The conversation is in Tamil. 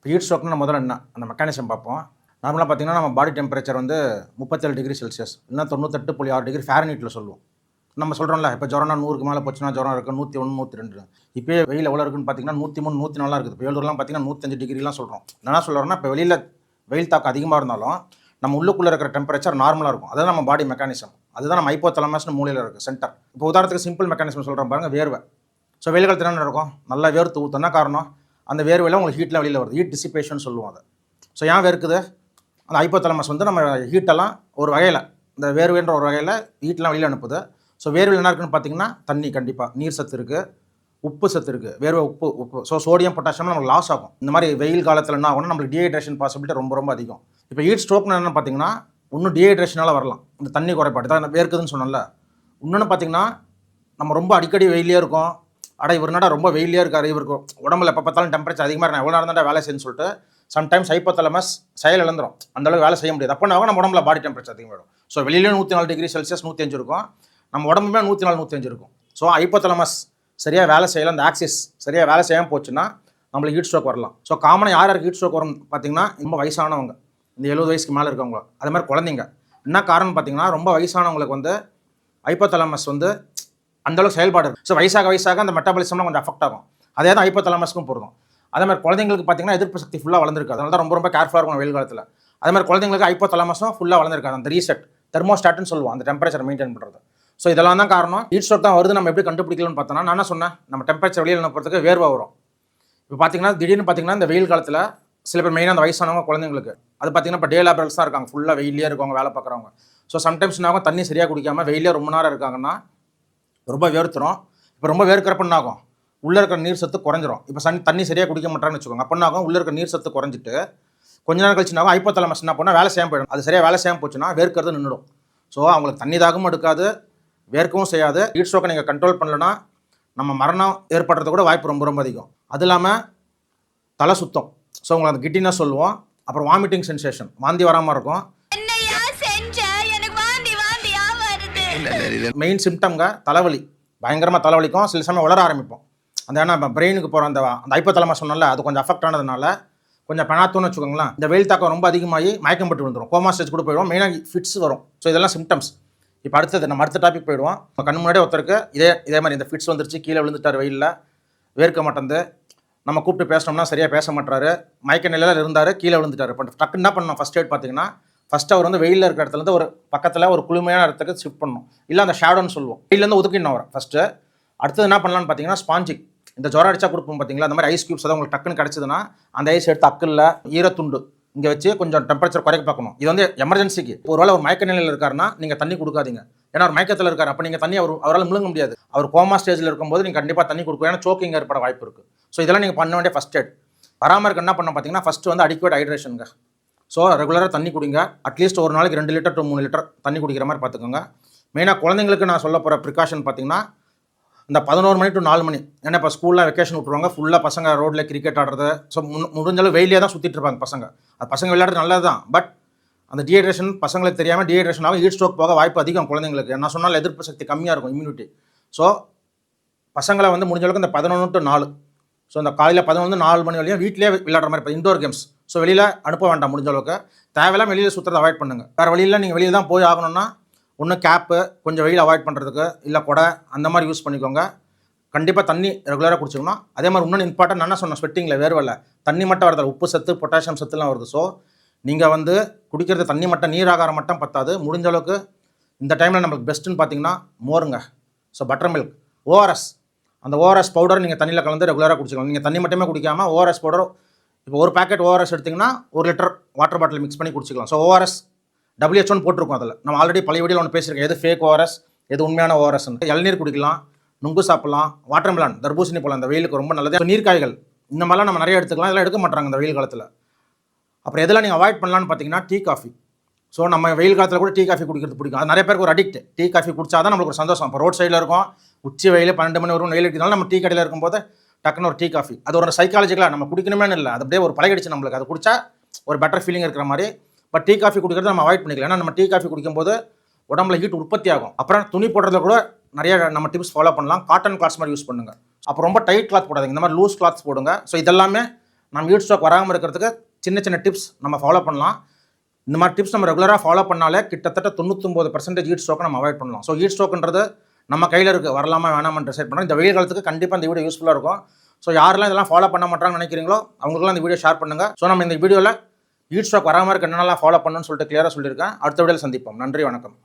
ஹீட் ஸ்ட்ரோக்னா முதல்ல என்ன அந்த மெக்கானிசம் பார்ப்போம். நார்மலாக பார்த்தீங்கன்னா நம்ம பாடி டெம்பரேச்சர் வந்து 37 டிகிரி செல்சியஸ் இல்லைனா 98.6 டிகிரி ஃபேரன்ஹீட்டில் சொல்லுவோம். நம்ம சொல்கிறோம்ல, இப்போ ஜுரம்னா 100க்கு மேலே போச்சுன்னா ஜுரம் இருக்குது, 101 102. இப்போயே வெயில் எவ்வளோ இருக்குன்னு பார்த்தீங்கன்னா 103 104 இருக்குது. இப்போ வேலூர்லாம் பார்த்தீங்கன்னா 105 டிகிரிலாம் சொல்கிறோம். என்ன சொல்கிறோம்னா, இப்போ வெளியில் வெயில் தாக்கம் அதிகமாக இருந்தாலும் நம்ம உள்ளுக்குள்ளே இருக்கிற டெம்பரேச்சர் நார்மலாக இருக்கும். அதுதான் நம்ம பாடி மெக்கானிசம். அதுதான் நம்ம ஹைப்போதலமஸ்னு மூலையில் இருக்குது சென்டர். இப்போ உதாரணத்துக்கு சிம்பிள் மெக்கானிசம் சொல்கிறேன் பாருங்கள், வேர்வை. ஸோ வெயில் காலத்தில் என்ன நடக்கும்? நல்லா வேர்த்து ஊற்றுனா காரணம் அந்த வேர்வையில் உங்களுக்கு ஹீட்லாம் வெளியில் வருது. ஹீட் டிசிபேஷன் சொல்லுவோம் அதை. ஸோ ஏன் வேர்க்குது? அந்த ஹைப்போதலமஸ் வந்து நம்ம ஹீட்டெல்லாம் ஒரு வகையில், இந்த வேர்வைன்ற ஒரு வகையில் ஹீட்லாம் வெளியில் அனுப்புது. ஸோ வேர்வையில் என்ன இருக்குன்னு பார்த்தீங்கன்னா தண்ணி, கண்டிப்பாக நீர் சத்து இருக்குது, உப்பு சத்து இருக்குது. வேர்வை உப்பு. ஸோ சோடியம் பொட்டாசியம் நமக்கு லாஸ் ஆகும். இந்த மாதிரி வெயில் காலத்தில் என்ன ஆகும்னா நம்மளுக்கு டீஹைட்ரேஷன் பாசிபிலிட்டி ரொம்ப ரொம்ப அதிகம். இப்போ ஹீட் ஸ்ட்ரோக்னு என்னென்னு பார்த்தீங்கன்னா இன்னும் டீஹைட்ரேஷனால் வரலாம். இந்த தண்ணி குறைபாடு தான் வேர்க்குதுன்னு சொன்னோம்ல. இன்னொன்று பார்த்தீங்கன்னா நம்ம ரொம்ப அடிக்கடி வெயிலே இருக்கும். இவர் ரொம்ப வெயிலே இருக்காரு, இவருக்கு உடம்புல எப்போ பார்த்தாலும் டெம்பரேச்சர் அதிகமாக நான் எவ்வளோ நேரம் தான் வேலை செய்யணும்னு சொல்லிட்டு சம்டைம்ஸ் ஹைப்போதலமஸ் செயல் இழந்துடும். அந்தளவுக்கு வேலை செய்ய முடியாது. அப்போ நம்ம உடம்புல பாடி டெம்பரேச்சர் அதிகமாகிடும். ஸோ வெளியிலே 104 டிகிரி செல்சியஸ் 105 இருக்கும், நம்ம உடம்புமே 104 105 இருக்கும். ஸோ ஹைப்போதலமஸ் சரியாக வேலை செய்யலை, அந்த ஆக்சிஸ் சரியாக வேலை செய்யாமல் போச்சுன்னா நம்மளுக்கு ஹீட் ஸ்ட்ரோக் வரலாம். ஸோ காமனாக யாருக்கு ஹீட் ஸ்ட்ரோக் வரும் பார்த்தீங்கன்னா ரொம்ப வயசானவங்க, இந்த 70 வயசுக்கு மேலே இருக்கவங்க, அதே மாதிரி குழந்தைங்க. என்ன காரணம் பார்த்தீங்கன்னா ரொம்ப வயசானவங்களுக்கு வந்து ஹைப்போதலமஸ் வந்து அந்தளவுக்கு செயல்பாடு இருக்குது. ஸோ வயசாக அந்த மெட்டாபாலிசம்லாம் கொஞ்சம் அஃபெக்ட் ஆகும். அதே தான் ஹைப்போதலமஸ்க்கும் பொருந்தும். அதே மாதிரி குழந்தைங்களுக்கு பார்த்தீங்கன்னா எதிர்ப்பு சக்தி ஃபுல்லாக வளர்ந்துருக்கு. அதனால தான் ரொம்ப கேர்ஃபுல்லாக இருக்கும் வெயில் காலத்தில். அதே மாதிரி குழந்தைங்களுக்கு ஹைப்போதலமஸும் ஃபுல்லாக வளர்ந்துருக்காது. அந்த ரீசெட் தெர்மோஸ்டாட்னு சொல்லுவோம், அந்த டெம்பரேச்சர் மெயின்டைன் பண்ணுறது. ஸோ இதெல்லாம் தான் காரணம். ஹீட் ஸ்ட்ரோக் தான் வருது. நம்ம எப்படி கண்டுபிடிக்கலாம்னு பார்த்தோன்னா, நான் என்ன சொன்னேன், நம்ம டெம்பரேச்சர் வெளியில் அனுப்புறதுக்கு வேர்வை வரும். இப்போ பார்த்தீங்கன்னா திடீர்னு பார்த்தீங்கன்னா இந்த வெயில் காலத்தில் சில பேர் மெயினாக அந்த வயசானவங்க குழந்தைங்களுக்கு அது பார்த்தீங்கன்னா இப்போ டே லேபரல்ஸ் தான் இருக்காங்க, ஃபுல்லாக வெயிலே இருக்கவங்க, வேலை பார்க்குறவங்க. ஸோ சம்டைம்ஸ் என்ன ஆகும், தண்ணி சரியாக குடிக்காமல் வெயிலே ரொம்ப நேரம் இருக்காங்கன்னா ரொம்ப வேர்த்துரும். இப்போ ரொம்ப வேர்க்கிறப்ப என்ன ஆகும், உள்ளே இருக்கிற நீர் சத்து குறைஞ்சிரும். இப்போ தண்ணி சரியாக குடிக்க மாட்டான்னு வச்சுக்கோங்க. அப்போ என்ன ஆகும், உள்ளே இருக்கிற நீர் சத்து குறைஞ்சிட்டு கொஞ்ச நேரம் கழிச்சு ஆகும் ஹைப்போதலமஸ் என்ன பண்ணால் வேலை செய்யாமல் போயிடும். அது சரியாக வேலை செய்யாமல் போச்சுன்னா வேர்க்கிறது நின்றுடும். ஸோ அவங்களுக்கு தண்ணி தாகமும் எடுக்காது, வேர்க்கவும் செய்யாது. ஹீட் ஸ்ட்ரோக்கை நீங்கள் கண்ட்ரோல் பண்ணலன்னா நம்ம மரணம் ஏற்படுறது கூட வாய்ப்பு ரொம்ப ரொம்ப அதிகம். அது இல்லாமல் தலை சுத்தம். ஸோ உங்களுக்கு அந்த கிட்டினஸ் சொல்லுவோம். அப்புறம் வாமிட்டிங் சென்சேஷன், வாந்தி வராமல் இருக்கும். மெயின் சிம்டம்ங்க தலைவலி, பயங்கரமாக தலைவலிக்கும். சில சமயம் வளர ஆரம்பிப்போம். அந்த ஏன்னா பிரெயினுக்கு போகிற அந்த ஹைப்போதலமஸ் சொன்னால அது கொஞ்சம் அஃபெக்ட் ஆனதுனால கொஞ்சம் பெனாத்துன்னு வச்சுக்கோங்களேன். இந்த வெயில் தாக்கம் ரொம்ப அதிகமாகி மயக்கம் பட்டு வந்துடும், கோமா ஸ்டேஜ் கூட போயிடுவோம். மெயினாக ஃபிட்ஸ் வரும். ஸோ இதெல்லாம் சிம்டம்ஸ். இப்போ நம்ம அடுத்த டாபிக் போயிடுவோம். கண் முன்னாடியே ஒருத்தருக்கு இதே மாதிரி இந்த ஃபிட்ஸ் வந்துருச்சு, கீழே விழுந்துட்டார் வெயிலில், வேர்க்க மாட்டேந்து, நம்ம கூப்பிட்டு பேசினோம்னா சரியாக பேச மாட்டாரு, மயக்க நிலையில் இருந்தார், கீழே விழுந்துட்டார். இப்போ டக்குன்னு என்ன பண்ணணும், ஃபஸ்ட் எய்ட் பார்த்தீங்கன்னா ஃபஸ்ட்டு அவர் வந்து வெயிலில் இருக்கிற இடத்துலேருந்து ஒரு பக்கத்தில் ஒரு குளுமையான இடத்துக்கு ஷிஃப்ட் பண்ணணும். இல்லை அந்த ஷேடோன்னு சொல்லுவோம், வெயிலேருந்து ஒதுக்கிடணும் அவரை ஃபஸ்ட்டு. அடுத்தது என்ன பண்ணலான்னு பார்த்தீங்கன்னா ஸ்பாஞ்சிக், இந்த ஜுரம் அடிச்சா கொடுப்போம் பார்த்தீங்களா, அந்த மாதிரி ஐஸ் க்யூப்ஸ் அதாவது உங்களுக்கு டக்குன்னு கிடச்சிதுன்னா அந்த ஐஸ் எடுத்து அக்கில் ஈரத்துண்டு இங்கே வச்சு கொஞ்சம் டெம்பரேச்சர் குறைக்க பார்க்கணும். இது வந்து எமர்ஜென்சிக்கு. ஒருவேளை ஒரு மயக்க நிலையில் இருக்காருன்னா நீங்கள் தண்ணி கொடுக்காதீங்க. ஏன்னா அவர் மயக்கத்தில் இருக்கார், அப்போ நீங்கள் தண்ணி அவரால் முழுங்க முடியாது. அவர் கோமா ஸ்டேஜில் இருக்கும்போது நீங்கள் கண்டிப்பாக தண்ணி கொடுக்கும், ஏன்னா சோக்கிங் ஏற்பட வாய்ப்பு இருக்குது. ஸோ இதெல்லாம் நீங்கள் பண்ண வேண்டிய ஃபஸ்ட் எய்ட். வராமல் இருக்க என்ன பண்ண பார்த்தீங்கன்னா ஃபஸ்ட்டு வந்து அடிக்குவேட் ஹைட்ரேஷனுங்க. ஸோ ரெகுலராக தண்ணி குடிங்க. அட்லீஸ்ட் ஒரு நாளைக்கு 2 லிட்டர் to 3 லிட்டர் தண்ணி குடிக்கிற மாதிரி பார்த்துக்கோங்க. மெயினாக குழந்தைங்களுக்கு நான் சொல்ல போகிற ப்ரிகாஷன் பார்த்தீங்கன்னா இந்த 11 மணி to 4 மணி. ஏன்னா இப்போ ஸ்கூலில் வெக்கேஷன் விட்டுருவாங்க, ஃபுல்லாக பசங்க ரோட்டில் கிரிக்கெட் ஆடுறது. ஸோ முடிஞ்சளவு வெயிலே தான் சுற்றிட்டு இருப்பாங்க பசங்க. அது பசங்க விளையாடுறது நல்லது தான். பட் அந்த டீஹைட்ரேஷன் பசங்களுக்கு தெரியாமல் டீஹைட்ரேஷன் ஆகும், ஹீட் ஸ்ட்ரோக் போக வாய்ப்பு அதிகம் குழந்தைங்களுக்கு. என்ன சொன்னாலும் எதிர்ப்பு சக்தி கம்மியாக இருக்கும், இம்யூனிட்டி. ஸோ பசங்களை வந்து முடிஞ்சளவுக்கு இந்த 11 to 4, ஸோ இந்த காலையில் 11 4 மணி வரையும் வீட்டிலே விளையாடுற மாதிரி இப்போ இண்டோர் கேம்ஸ். ஸோ வெளியில் அனுப்ப வேண்டாம், முடிஞ்ச அளவுக்கு தேவையில்லாம் வெளியில் சுற்றுறதை அவாய்ட் பண்ணுங்கள். வேறு வழியில் நீங்கள் வெளியில் தான் போய் ஆகணும்னா ஒன்று கேப்பு கொஞ்சம் வெயில் அவாய்ட் பண்ணுறதுக்கு, இல்லை கொடை அந்த மாதிரி யூஸ் பண்ணிக்கோங்க. கண்டிப்பாக தண்ணி ரெகுலராக குடிச்சிக்கணும். அதே மாதிரி இன்னொன்று இம்பார்ட்டன் என்ன சொன்ன, ஸ்வெட்டிங்கில் வேர்வலை தண்ணி மட்டும் வரதில்லை, உப்பு சத்து பொட்டாசியம் சத்துலாம் வருது. ஸோ நீங்கள் வந்து குடிக்கிறது தண்ணி மட்டும், நீராகாரம் மட்டும் பத்தாது. முடிஞ்ச அளவுக்கு இந்த டைமில் நம்மளுக்கு பெஸ்ட்டுன்னு பார்த்தீங்கன்னா மோருங்க. ஸோ பட்டர் மில்க், ஓஆர்எஸ், அந்த ஓஆர்எஸ் பவுடர் நீங்கள் தண்ணியில் கலந்து ரெகுலராக குடிச்சிக்கலாம். நீங்கள் தண்ணி மட்டுமே குடிக்காமல் ஓஆர்எஸ் பவுடர், இப்போ ஒரு பேக்கெட் ஓஆர்எஸ் எடுத்திங்கன்னா 1 லிட்டர் வாட்டர் பாட்டில் மிக்ஸ் பண்ணி குடிச்சிக்கலாம். ஸோ ஓஆர்எஸ் WHO போட்டிருக்கோம். அதில் நம்ம ஆல்ரெடி பழைய வீடியோவில் ஒன்று பேசியிருக்கேன், எது ஃபேக் ஓஆர்எஸ் எது உண்மையான ஓஆர்எஸ்ன்னு. இளநீர் குடிக்கலாம், நுங்கு சாப்பிடலாம், வாட்டர் மெலன் தர்பூசணி போல அந்த வெயிலுக்கு ரொம்ப நல்லது. நீர்க்காய்கள் இந்த மாதிரிலாம் நம்ம நிறைய எடுத்துக்கலாம். இதெல்லாம் எடுக்க மாட்டாங்க இந்த வெயில் காலத்தில். அப்புறம் எதெல்லாம் நீங்கள் அவாய்ட் பண்ணலான்னு பார்த்தீங்கன்னா டீ காஃபி. ஸோ நம்ம வெயில் காலத்தில் கூட டீ காஃபி குடிக்கிறது பிடிக்கும். அது நிறைய பேருக்கு ஒரு அடிக்ட். டீ காஃபி குடிச்சா தான் நம்மளுக்கு ஒரு சந்தோஷம். இப்போ ரோட் சைடில் இருக்கும், உச்சி வெயில் 12 மணி வரும், வெயில் அடிக்கிறதுனால நம்ம டீ கடையில் இருக்கும்போது டக்குன்னு ஒரு டீ காஃபி, அது ஒரு சைக்காலஜிக்கலாக நம்ம குடிக்கணுமே இல்லை, அது அப்படியே ஒரு பழகிடுச்சு நம்மளுக்கு. அது குடிச்சா ஒரு பெட்டர் ஃபீலிங் இருக்கிற மாதிரி. பட் டீ காஃபி குடிக்கிறத நம்ம அவாய்ட் பண்ணிக்கலாம். ஏன்னா நம்ம டீ காஃபி குடிக்கும்போது உடம்புல ஹீட் உற்பத்தி ஆகும். அப்புறம் துணி போடுறதுல கூட நிறைய நம்ம டிப்ஸ் ஃபாலோ பண்ணலாம். காட்டன் கிளாத்ஸ் மாதிரி யூஸ் பண்ணுங்கள். அப்புறம் ரொம்ப டைட் கிளாத் போடாதீங்க, இந்த மாதிரி லூஸ் கிளாத்ஸ் போடுங்க. ஸோ இதெல்லாமே நம்ம ஹீட் ஸ்ட்ரோக் வராமல் இருக்கிறதுக்கு சின்ன சின்ன டிப்ஸ் நம்ம ஃபாலோ பண்ணலாம். இந்த மாதிரி டிப்ஸ் நம்ம ரெகுலராக ஃபாலோ பண்ணாலே கிட்டத்தட்ட 99% ஹீட் ஸ்ட்ரோக்கை நம்ம அவாய்ட் பண்ணலாம். ஸோ ஹீட் ஸ்ட்ரோக்ன்றது நம்ம கையில் இருக்குது, வரலாமா வேணாமான்னு டிசைட் பண்ணுறோம். இந்த வெயில் காலத்துக்கு கண்டிப்பாக இந்த வீடியோ யூஸ்ஃபுல்லாக இருக்கும். ஸோ யாரெல்லாம் இதெல்லாம் ஃபாலோ பண்ண மாட்டாங்கன்னு நினைக்கிறீங்களோ அவங்களுக்குலாம் இந்த வீடியோ ஷேர் பண்ணுங்கள். ஸோ நம்ம இந்த வீடியோவில் ஹீட் ஸ்ட்ரோக் வராமல் இருக்க என்னென்னலாம் ஃபாலோ பண்ணணும்னு சொல்லிட்டு கிளியராக சொல்லியிருக்கேன். அடுத்த வீடியோவில் சந்திப்போம். நன்றி, வணக்கம்.